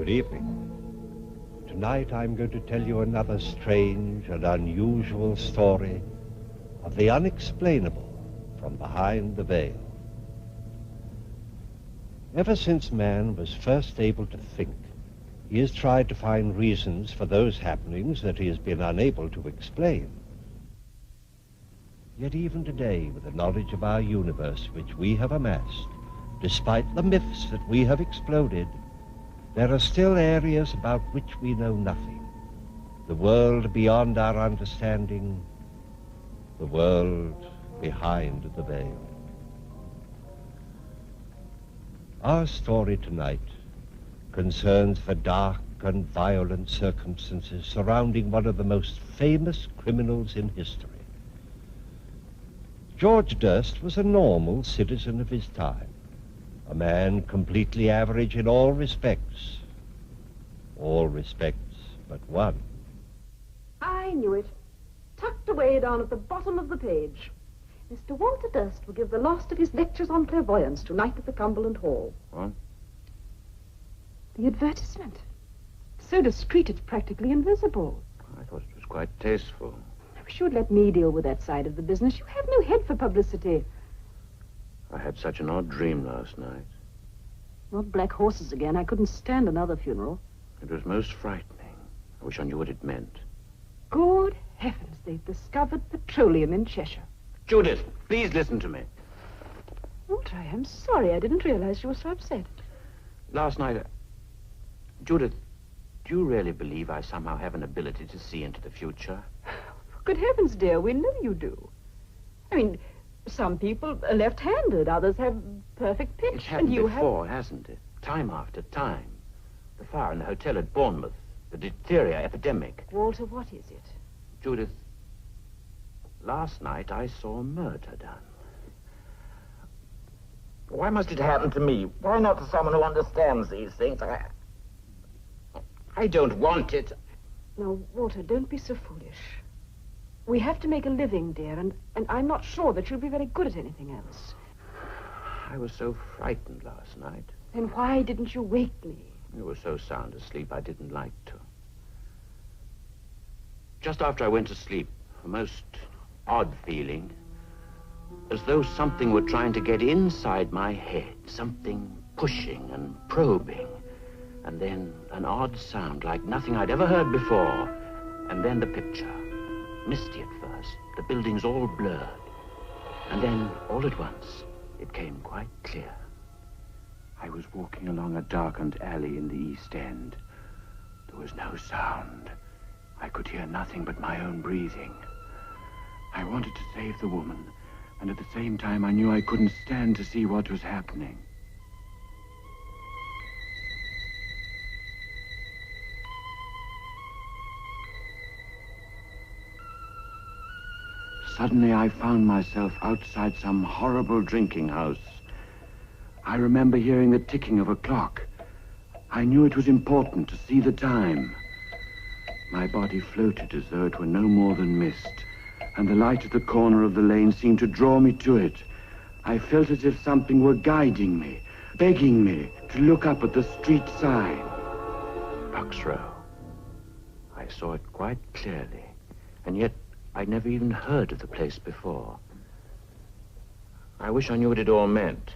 Good evening. Tonight I'm going to tell you another strange and unusual story of the unexplainable from behind the veil. Ever since man was first able to think, he has tried to find reasons for those happenings that he has been unable to explain. Yet even today, with the knowledge of our universe which we have amassed, despite the myths that we have exploded, there are still areas about which we know nothing. The world beyond our understanding, the world behind the veil. Our story tonight concerns the dark and violent circumstances surrounding one of the most famous criminals in history. George Durst was a normal citizen of his time, a man completely average in all respects but one. I knew it. Tucked away down at the bottom of the page. Mr. Walter Durst will give the last of his lectures on clairvoyance tonight at the Cumberland Hall. What? The advertisement. So discreet it's practically invisible. I thought it was quite tasteful. I wish you would let me deal with that side of the business. You have no head for publicity. I had such an odd dream last night. Not black horses again. I couldn't stand another funeral. It was most frightening. I wish I knew what it meant. Good heavens, they've discovered petroleum in Cheshire. Judith, please listen to me. Walter, I am sorry. I didn't realize you were so upset. Last night, Judith, do you really believe I somehow have an ability to see into the future? Good heavens, dear, we know you do. I mean, some people are left-handed, others have perfect pitch. It's happened and you before, hasn't it? Time after time. The fire in the hotel at Bournemouth, the diphtheria epidemic. Walter, what is it? Judith, last night I saw murder done. Why must it happen to me? Why not to someone who understands these things? I don't want it. Now, Walter, don't be so foolish. We have to make a living, dear, and I'm not sure that you'll be very good at anything else. I was so frightened last night. Then why didn't you wake me? You were so sound asleep I didn't like to. Just after I went to sleep, a most odd feeling, as though something were trying to get inside my head, something pushing and probing, and then an odd sound like nothing I'd ever heard before, and then the picture, misty at first, the buildings all blurred, and then all at once it came quite clear. I was walking along a darkened alley in the East End. There was no sound. I could hear nothing but my own breathing. I wanted to save the woman, and at the same time I knew I couldn't stand to see what was happening. Suddenly I found myself outside some horrible drinking house. I remember hearing the ticking of a clock. I knew it was important to see the time. My body floated as though it were no more than mist, and the light at the corner of the lane seemed to draw me to it. I felt as if something were guiding me, begging me to look up at the street sign. Bucks Row. I saw it quite clearly, and yet I'd never even heard of the place before. I wish I knew what it all meant.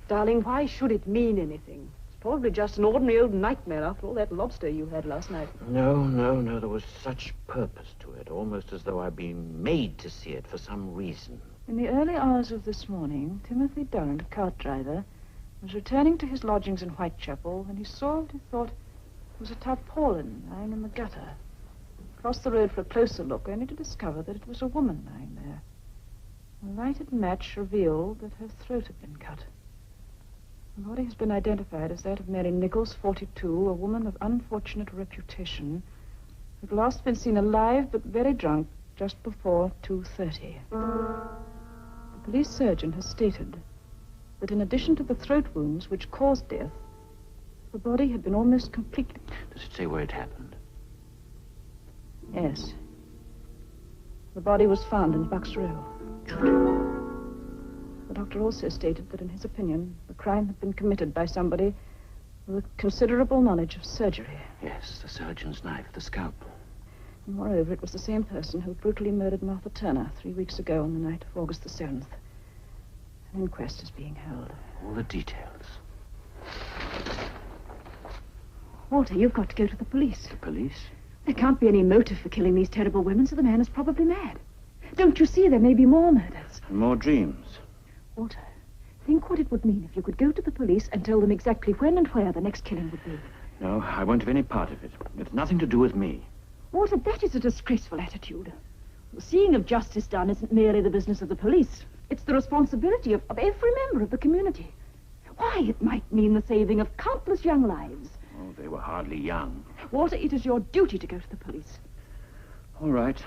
Darling, why should it mean anything? It's probably just an ordinary old nightmare after all that lobster you had last night. No, there was such purpose to it, almost as though I'd been made to see it for some reason. In the early hours of this morning, Timothy Durrant, a cart driver, was returning to his lodgings in Whitechapel when he saw what he thought was a tarpaulin lying in the gutter. Crossed the road for a closer look, only to discover that it was a woman lying there. A lighted match revealed that her throat had been cut. The body has been identified as that of Mary Nichols, 42, a woman of unfortunate reputation, who had last been seen alive but very drunk just before 2:30. The police surgeon has stated that in addition to the throat wounds which caused death, the body had been almost completely... Does it say where it happened? Yes. The body was found in Bucks Row. The doctor also stated that, in his opinion, the crime had been committed by somebody with considerable knowledge of surgery. Yes, the surgeon's knife, the scalpel. And moreover, it was the same person who brutally murdered Martha Turner 3 weeks ago on the night of August the 7th. An inquest is being held. All the details. Walter, you've got to go to the police. The police? There can't be any motive for killing these terrible women, so the man is probably mad. Don't you see there may be more murders? And more dreams. Walter, think what it would mean if you could go to the police and tell them exactly when and where the next killing would be. No, I won't have any part of it. It's nothing to do with me. Walter, that is a disgraceful attitude. The seeing of justice done isn't merely the business of the police. It's the responsibility of every member of the community. Why, it might mean the saving of countless young lives. Oh, they were hardly young. Walter, it is your duty to go to the police. All right.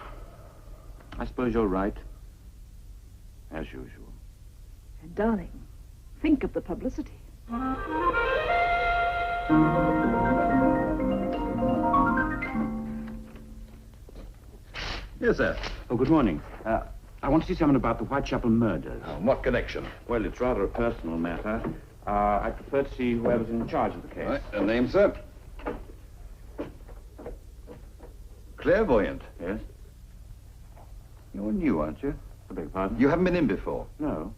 I suppose you're right. As usual. And, darling, think of the publicity. Yes, sir. Oh, good morning. I want to see someone about the Whitechapel murders. Oh, what connection? Well, it's rather a personal matter. I prefer to see whoever's in charge of the case. Right, a name, sir? Clairvoyant. Yes? You're new, aren't you? I beg your pardon? You haven't been in before. No.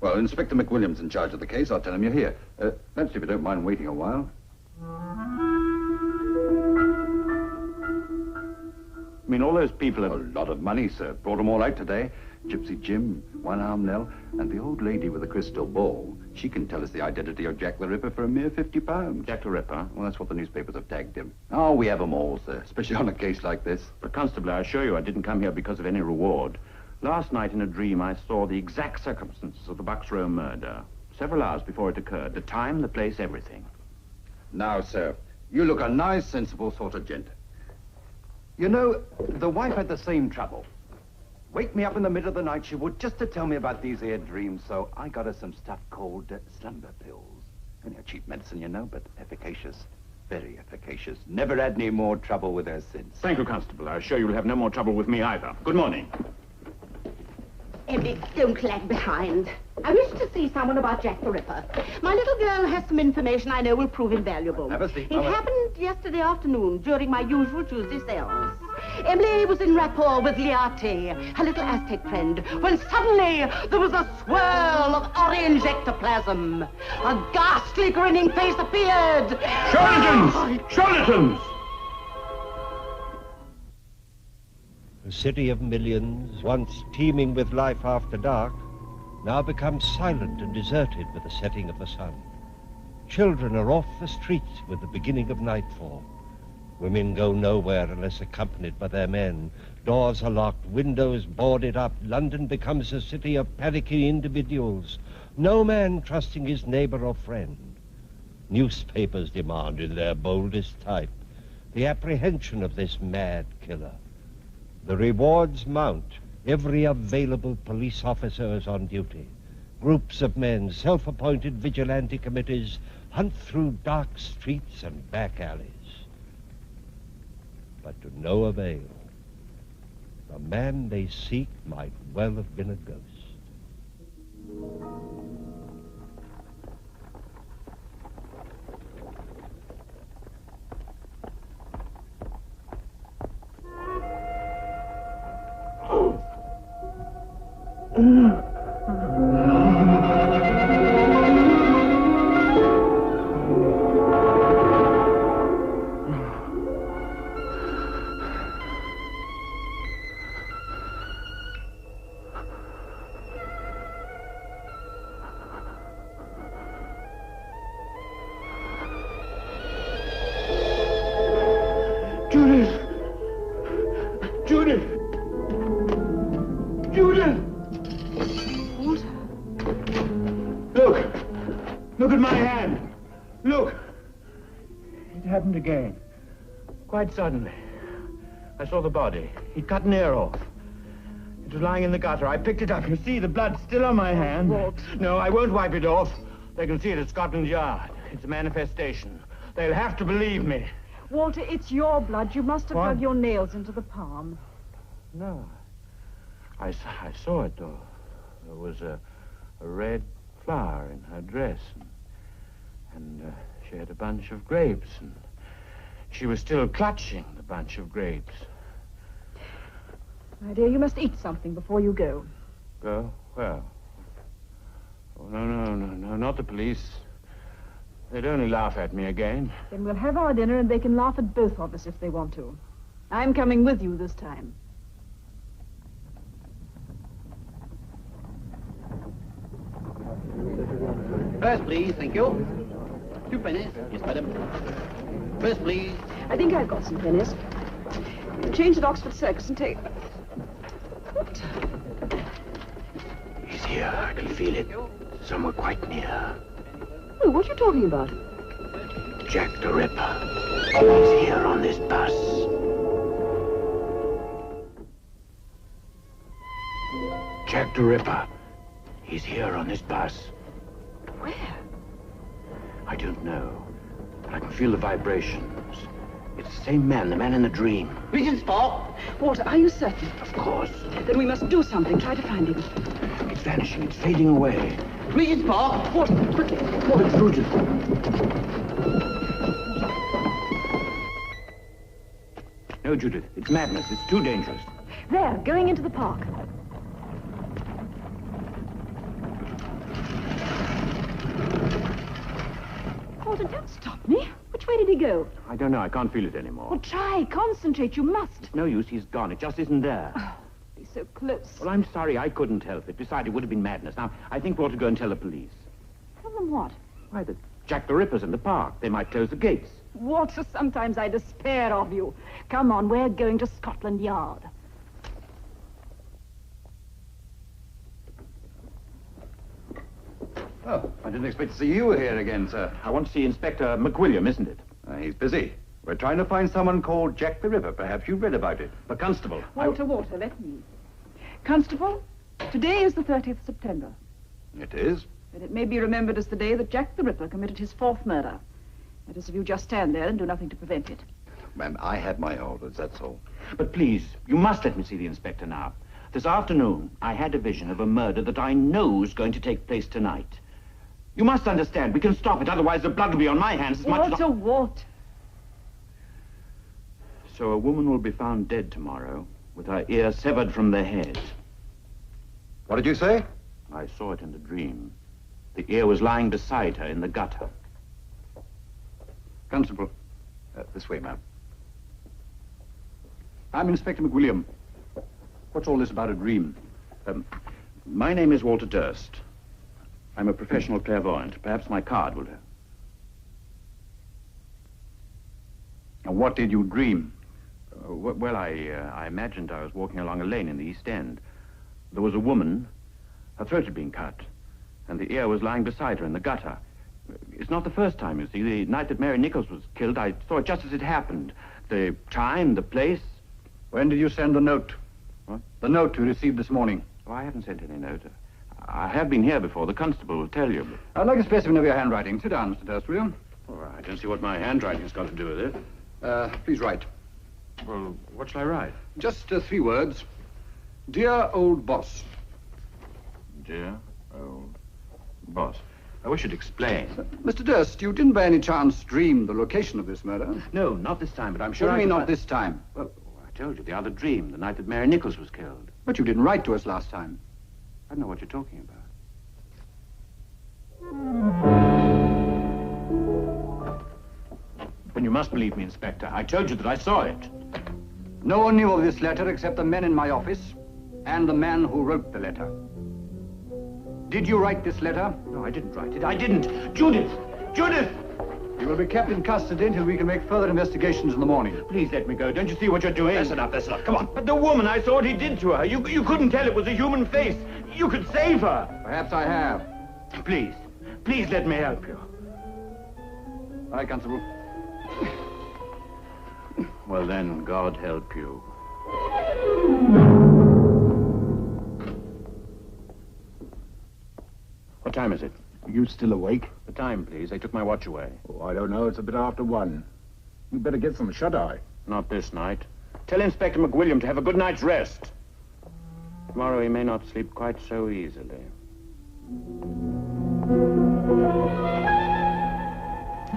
Well, Inspector McWilliams in charge of the case. I'll tell him you're here. Perhaps if you don't mind waiting a while. I mean, all those people A have... lot of money, sir. Brought them all out today. Gypsy Jim, One-Arm Nell, and the old lady with the crystal ball. She can tell us the identity of Jack the Ripper for a mere £50. Jack the Ripper? Well, that's what the newspapers have tagged him. Oh, we have them all, sir, especially on a case like this. But, Constable, I assure you I didn't come here because of any reward. Last night in a dream, I saw the exact circumstances of the Bucks Row murder. Several hours before it occurred. The time, the place, everything. Now, sir, you look a nice, sensible sort of gent. You know, the wife had the same trouble. Wake me up in the middle of the night, she would, just to tell me about these here dreams, so I got her some stuff called slumber pills. Only a cheap medicine, you know, but efficacious. Very efficacious. Never had any more trouble with her since. Thank you, Constable. I assure you'll have no more trouble with me either. Good morning. Emily, don't lag behind. I wish to see someone about Jack the Ripper. My little girl has some information I know will prove invaluable. Have a seat, It Mama. happened yesterday afternoon during my usual Tuesday sales. Emily was in rapport with Liate, her little Aztec friend, when suddenly there was a swirl of orange ectoplasm. A ghastly grinning face appeared. Charlatans! Charlatans! The city of millions, once teeming with life after dark, now becomes silent and deserted with the setting of the sun. Children are off the streets with the beginning of nightfall. Women go nowhere unless accompanied by their men. Doors are locked, windows boarded up. London becomes a city of panicking individuals, no man trusting his neighbor or friend. Newspapers demand in their boldest type the apprehension of this mad killer. The rewards mount. Every available police officer is on duty. Groups of men, self-appointed vigilante committees, hunt through dark streets and back alleys. But to no avail. The man they seek might well have been a ghost. Look at my hand. Look. It happened again. Quite suddenly. I saw the body. He'd cut an ear off. It was lying in the gutter. I picked it up. You see, the blood's still on my hand. Walt. No, I won't wipe it off. They can see it at Scotland Yard. It's a manifestation. They'll have to believe me. Walter, it's your blood. You must have What? dug your nails into the palm. No. I saw it, though. There was a red flower in her dress. And she had a bunch of grapes, and she was still clutching the bunch of grapes. My dear, you must eat something before you go. Go? Where? Oh, no, not the police. They'd only laugh at me again. Then we'll have our dinner and they can laugh at both of us if they want to. I'm coming with you this time. First, please, thank you. 2 pennies. Yes, madam. First, please. I think I've got some pennies. Change at Oxford Circus and take... What? He's here. I can feel it. Somewhere quite near. Oh, what are you talking about? Jack the Ripper. He's here on this bus. Jack the Ripper. He's here on this bus. Where? I don't know. But I can feel the vibrations. It's the same man, the man in the dream. Regent's Park. Walter, are you certain? Of course. Then we must do something. Try to find him. It's vanishing. It's fading away. Regent's Park. Walter, quickly. What intrusion? No, Judith. It's madness. It's too dangerous. There, going into the park. Walter, don't stop me. Which way did he go? I don't know. I can't feel it anymore. Well, try. Concentrate. You must. No use. He's gone. It just isn't there. Oh, he's so close. Well, I'm sorry. I couldn't help it. Besides, it would have been madness. Now, I think we ought to go and tell the police. Tell them what? Why, that Jack the Ripper's in the park. They might close the gates. Walter, sometimes I despair of you. Come on, we're going to Scotland Yard. Oh, I didn't expect to see you here again, sir. I want to see Inspector McWilliam, isn't it? He's busy. We're trying to find someone called Jack the Ripper. Perhaps you've read about it. The constable. Walter, let me. Constable, today is the 30th of September. It is? And it may be remembered as the day that Jack the Ripper committed his 4th murder. That is, if you just stand there and do nothing to prevent it. Ma'am, I had my orders, that's all. But please, you must let me see the inspector now. This afternoon, I had a vision of a murder that I know is going to take place tonight. You must understand, we can stop it, otherwise the blood will be on my hands as much as... Walter. So a woman will be found dead tomorrow, with her ear severed from the head. What did you say? I saw it in the dream. The ear was lying beside her in the gutter. Constable, this way, ma'am. I'm Inspector McWilliam. What's all this about a dream? My name is Walter Durst. I'm a professional clairvoyant. Perhaps my card will do. Now, what did you dream? Well, I imagined I was walking along a lane in the East End. There was a woman. Her throat had been cut, and the ear was lying beside her in the gutter. It's not the first time, you see. The night that Mary Nichols was killed, I saw it just as it happened. The time, the place. When did you send the note? What? The note you received this morning. Oh, I haven't sent any note. I have been here before. The constable will tell you. I'd like a specimen of your handwriting. Sit down, Mr. Durst, will you? Oh, I don't see what my handwriting's got to do with it. Please write. Well, what shall I write? Just 3 words. Dear old boss. Dear old boss. I wish you'd explain. Mr. Durst, you didn't by any chance dream the location of this murder? No, not this time, but I'm sure What do you mean, not this time? Well, I told you, the other dream, the night that Mary Nichols was killed. But you didn't write to us last time. I don't know what you're talking about. Then you must believe me, Inspector. I told you that I saw it. No one knew of this letter except the men in my office and the man who wrote the letter. Did you write this letter? No, I didn't write it. I didn't. Judith! Judith! You will be kept in custody until we can make further investigations in the morning. Please let me go. Don't you see what you're doing? That's enough. Come on. But the woman, I saw what he did to her. You couldn't tell it was a human face. You could save her. Perhaps I have. Please. Please let me help you. All right, Constable. Well, then, God help you. What time is it? Are you still awake? The time, please. They took my watch away. Oh, I don't know. It's a bit after 1. You'd better get some shut-eye. Not this night. Tell Inspector McWilliam to have a good night's rest. Tomorrow he may not sleep quite so easily.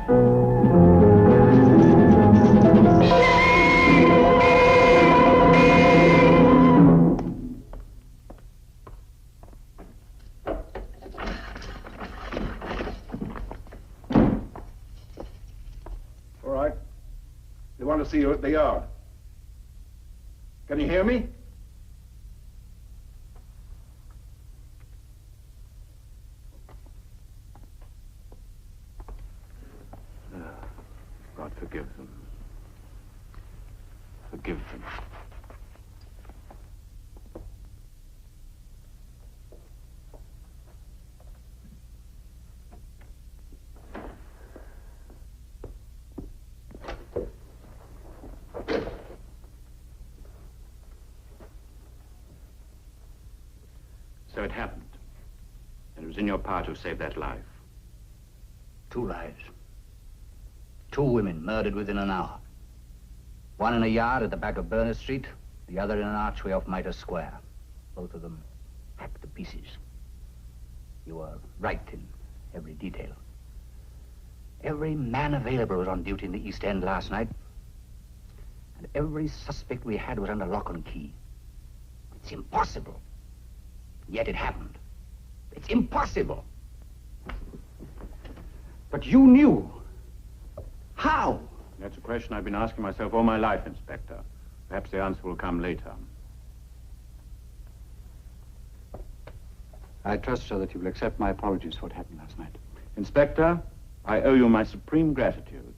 All right. They want to see you at the yard. Can you hear me? God forgive them. Forgive them. So it happened. And it was in your power to save that life. 2 lives. 2 women murdered within an hour. One in a yard at the back of Berners Street, the other in an archway off Mitre Square. Both of them hacked to pieces. You were right in every detail. Every man available was on duty in the East End last night. And every suspect we had was under lock and key. It's impossible. Yet it happened. It's impossible. But you knew. How? That's a question I've been asking myself all my life, Inspector. Perhaps the answer will come later. I trust, sir, that you will accept my apologies for what happened last night. Inspector, I owe you my supreme gratitude.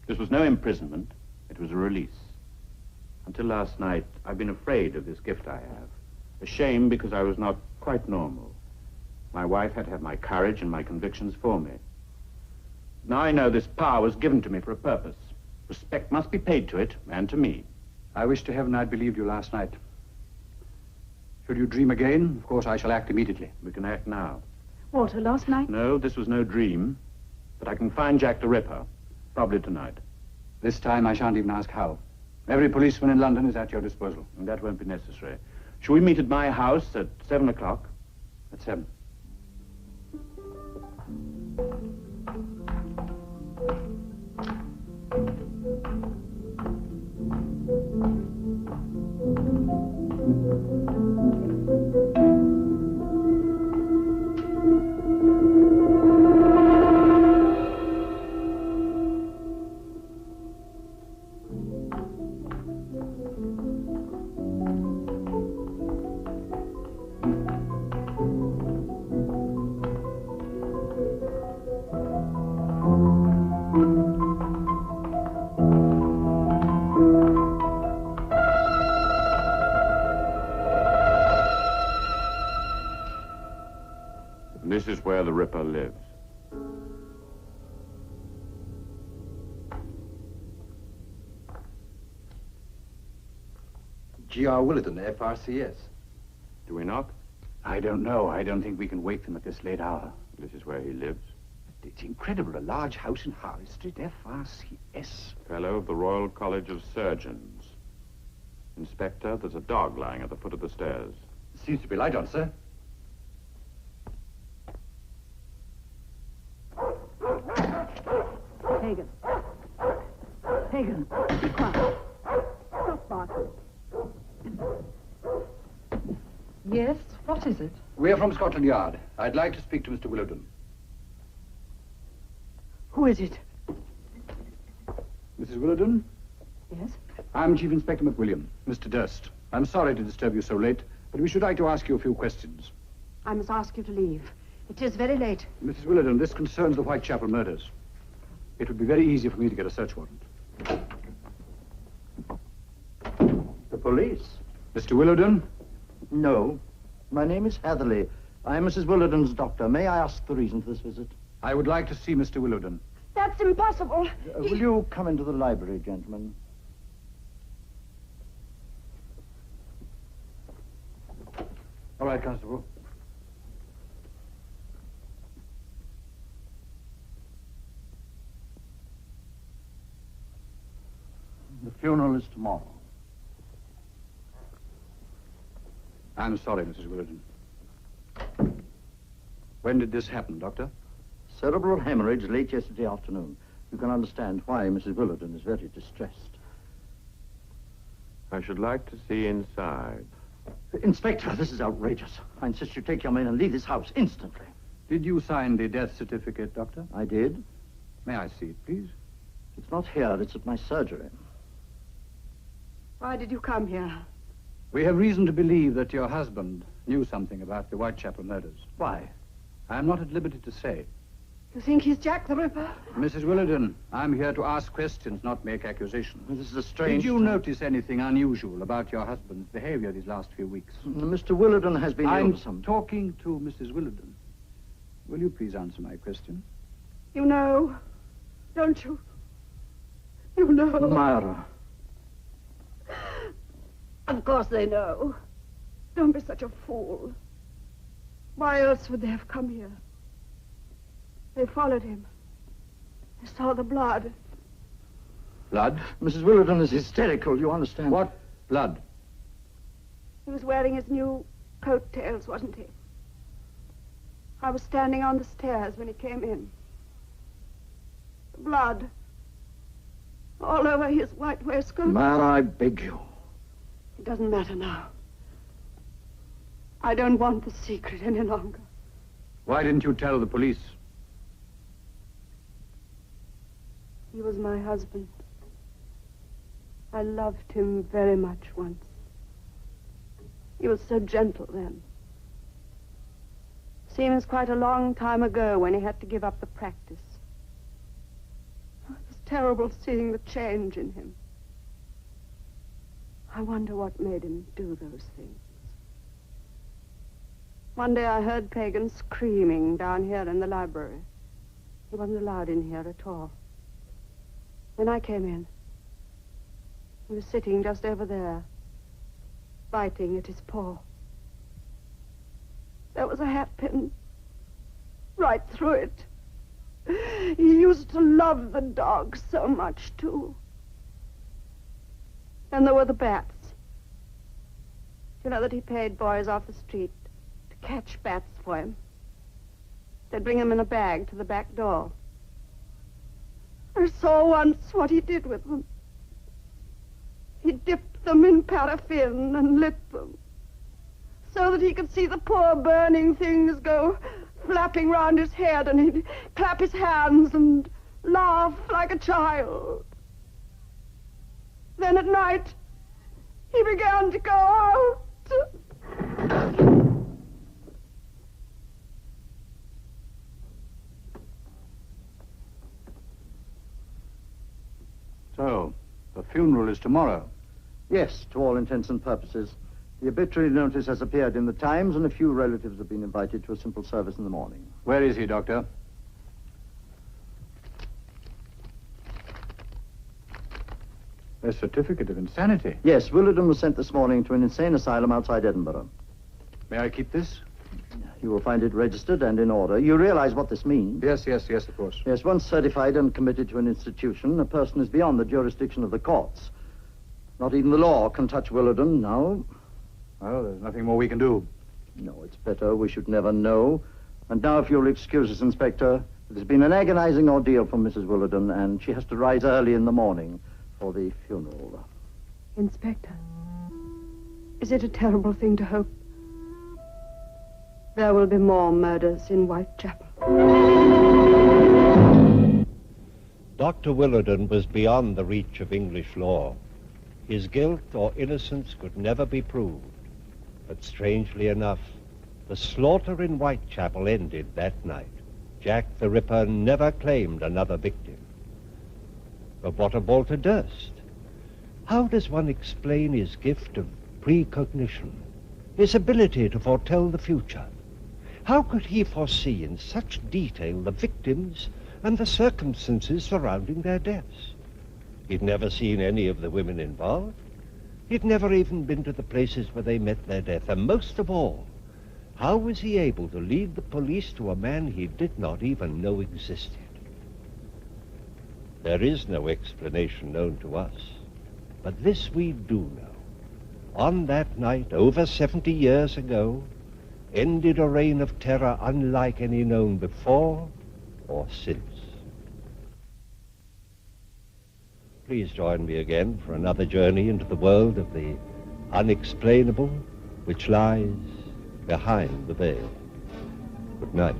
This was no imprisonment. It was a release. Until last night, I've been afraid of this gift I have. Ashamed because I was not quite normal. My wife had to have my courage and my convictions for me. Now I know this power was given to me for a purpose. Respect must be paid to it, and to me. I wish to heaven I'd believed you last night. Should you dream again, of course I shall act immediately. We can act now. Walter, last night? No, this was no dream. But I can find Jack the Ripper. Probably tonight. This time I shan't even ask how. Every policeman in London is at your disposal. And that won't be necessary. Shall we meet at my house at 7 o'clock? At 7. This is where the Ripper lives. G.R. Willardon, FRCS. Do we knock? I don't know. I don't think we can wake them at this late hour. This is where he lives. It's incredible. A large house in Harley Street, FRCS. Fellow of the Royal College of Surgeons. Inspector, there's a dog lying at the foot of the stairs. Seems to be light on, sir. Hagen. Hagen, be quiet. Stop barking. Yes? What is it? We're from Scotland Yard. I'd like to speak to Mr. Willardon. Who is it? Mrs. Willardon? Yes? I'm Chief Inspector McWilliam, Mr. Durst. I'm sorry to disturb you so late, but we should like to ask you a few questions. I must ask you to leave. It is very late. Mrs. Willardon, this concerns the Whitechapel murders. It would be very easy for me to get a search warrant. The police? Mr. Willardon? No. My name is Hatherley. I'm Mrs. Willardon's doctor. May I ask the reason for this visit? I would like to see Mr. Willardon. That's impossible. Will you come into the library, gentlemen? All right, Constable. The funeral is tomorrow. I'm sorry, Mrs. Willardon. When did this happen, Doctor? Cerebral hemorrhage late yesterday afternoon. you can understand why Mrs. Willardon is very distressed. I should like to see inside. Inspector, this is outrageous. I insist you take your men and leave this house instantly. Did you sign the death certificate, Doctor? I did. May I see it, please? It's not here, it's at my surgery. Why did you come here? We have reason to believe that your husband knew something about the Whitechapel murders. Why? I am not at liberty to say. You think he's Jack the Ripper? Mrs. Willardon, I'm here to ask questions, not make accusations. This is a strange... Did you notice anything unusual about your husband's behavior these last few weeks? Mr. Willardon has been ill I'm for some... talking to Mrs. Willardon. Will you please answer my question? You know, don't you? You know. Myra. Of course they know. Don't be such a fool. Why else would they have come here? They followed him. They saw the blood. Blood? Mrs. Willardon is hysterical, you understand? What blood? He was wearing his new coattails, wasn't he? I was standing on the stairs when he came in. Blood. All over his white waistcoat. Myra, I beg you. It doesn't matter now. I don't want the secret any longer. Why didn't you tell the police? He was my husband. I loved him very much once. He was so gentle then. Seems quite a long time ago when he had to give up the practice. It was terrible seeing the change in him. I wonder what made him do those things. One day I heard Pagan screaming down here in the library. He wasn't allowed in here at all. When I came in, he was sitting just over there, biting at his paw. There was a hatpin right through it. He used to love the dog so much, too. And there were the bats. You know that he paid boys off the street to catch bats for him. They'd bring them in a bag to the back door. I saw once what he did with them. He dipped them in paraffin and lit them, so that he could see the poor burning things go flapping round his head, and he'd clap his hands and laugh like a child. Then at night, he began to go out. So, the funeral is tomorrow? Yes, to all intents and purposes. The obituary notice has appeared in the Times, and a few relatives have been invited to a simple service in the morning. Where is he, Doctor? A certificate of insanity? Yes, Willardon was sent this morning to an insane asylum outside Edinburgh. May I keep this? You will find it registered and in order. You realize what this means? Yes, of course. Yes, once certified and committed to an institution, a person is beyond the jurisdiction of the courts. Not even the law can touch Willardon now. Well, there's nothing more we can do. No, it's better. We should never know. And now, if you'll excuse us, Inspector, it has been an agonizing ordeal for Mrs. Willardon, and she has to rise early in the morning for the funeral. Inspector, is it a terrible thing to hope there will be more murders in Whitechapel? Dr. Willardon was beyond the reach of English law. His guilt or innocence could never be proved. But strangely enough, the slaughter in Whitechapel ended that night. Jack the Ripper never claimed another victim. But what of Walter Durst? How does one explain his gift of precognition, his ability to foretell the future? How could he foresee in such detail the victims and the circumstances surrounding their deaths? He'd never seen any of the women involved. He'd never even been to the places where they met their death. And most of all, how was he able to lead the police to a man he did not even know existed? There is no explanation known to us, but this we do know. On that night, over 70 years ago, ended a reign of terror unlike any known before or since. Please join me again for another journey into the world of the unexplainable which lies behind the veil. Good night.